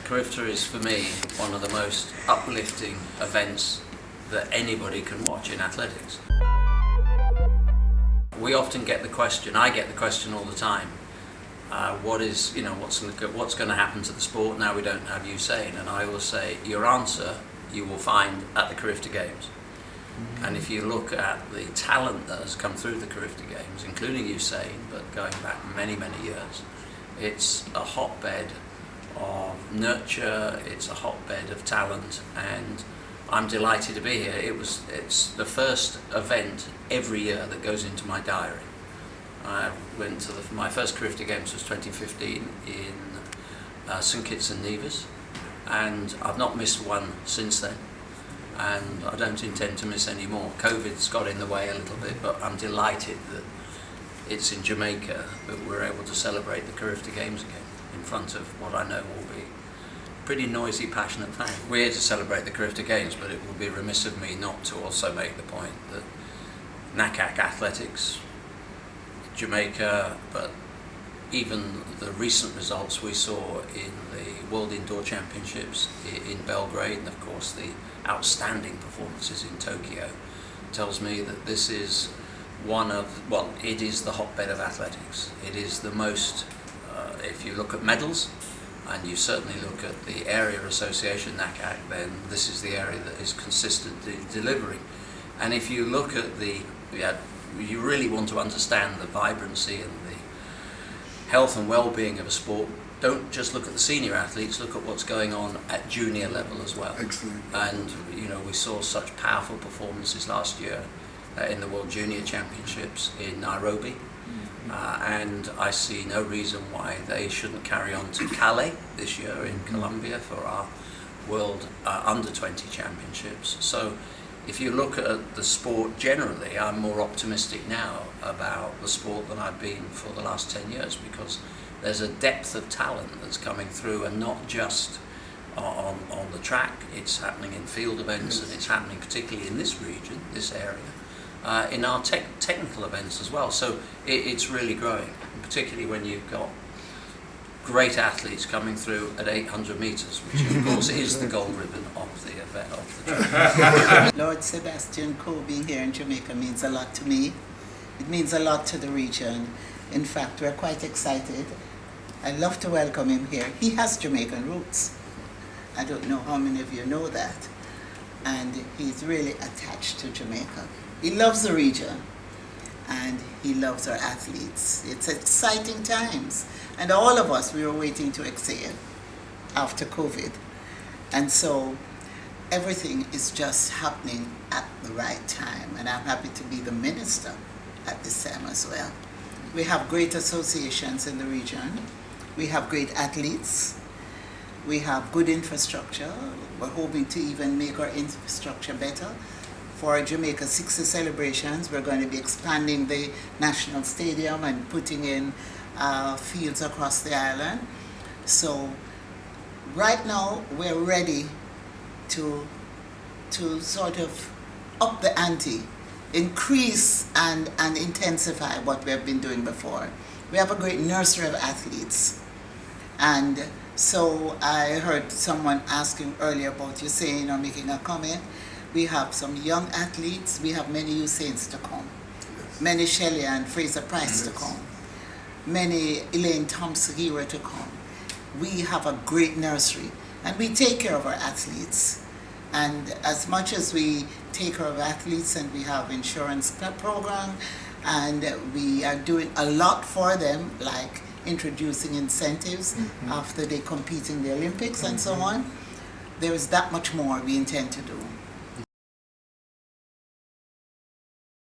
Carifta is, for me, one of the most uplifting events that anybody can watch in athletics. We often get the question, I get the question all the time, what's going to happen to the sport now we don't have Usain? And I always say, your answer you will find at the Carifta Games. Mm-hmm. And if you look at the talent that has come through the Carifta Games, including Usain, but going back many, many years, it's a hotbed of nurture, it's a hotbed of talent, and I'm delighted to be here. It's the first event every year that goes into my diary. I went to my first Carifta Games was 2015 in St Kitts and Nevis, and I've not missed one since then, and I don't intend to miss any more. COVID's got in the way a little bit, but I'm delighted that it's in Jamaica that we're able to celebrate the Carifta Games again in front of what I know will be pretty noisy, passionate fans. We're here to celebrate the Carifta Games, but it would be remiss of me not to also make the point that NACAC athletics, Jamaica, but even the recent results we saw in the World Indoor Championships in Belgrade, and of course the outstanding performances in Tokyo, tells me that this is it is the hotbed of athletics. It is the most, if you look at medals, and you certainly look at the area association, NACAC, then this is the area that is consistently delivering. And if you look at you really want to understand the vibrancy and the health and well-being of a sport, don't just look at the senior athletes, look at what's going on at junior level as well. Excellent. And we saw such powerful performances last year in the World Junior Championships in Nairobi. And I see no reason why they shouldn't carry on to Calais this year in Colombia for our World Under-20 Championships. So if you look at the sport generally, I'm more optimistic now about the sport than I've been for the last 10 years, because there's a depth of talent that's coming through, and not just on the track. It's happening in field events, and it's happening particularly in this region, this area. In our technical events as well, so it's really growing, particularly when you've got great athletes coming through at 800 metres, which of course is the gold ribbon of the event of the track. Lord Sebastian Coe being here in Jamaica means a lot to me. It means a lot to the region. In fact, we're quite excited. I'd love to welcome him here. He has Jamaican roots. I don't know how many of you know that. And he's really attached to Jamaica. He loves the region, and he loves our athletes. It's exciting times, and all of us, we were waiting to exhale after COVID. And so everything is just happening at the right time, and I'm happy to be the minister at this time as well. We have great associations in the region. We have great athletes. We have good infrastructure. We're hoping to even make our infrastructure better. For Jamaica 60 celebrations, we're going to be expanding the National Stadium and putting in fields across the island. So right now, we're ready to sort of up the ante, increase and intensify what we have been doing before. We have a great nursery of athletes. And so I heard someone asking earlier about Usain or making a comment. We have some young athletes. We have many Usains to come, many Shelley and Fraser Price to come, many Elaine Thompson-Giroux to come. We have a great nursery, and we take care of our athletes. And as much as we take care of athletes, and we have insurance program, and we are doing a lot for them, like introducing incentives after they compete in the Olympics and so on, there is that much more we intend to do.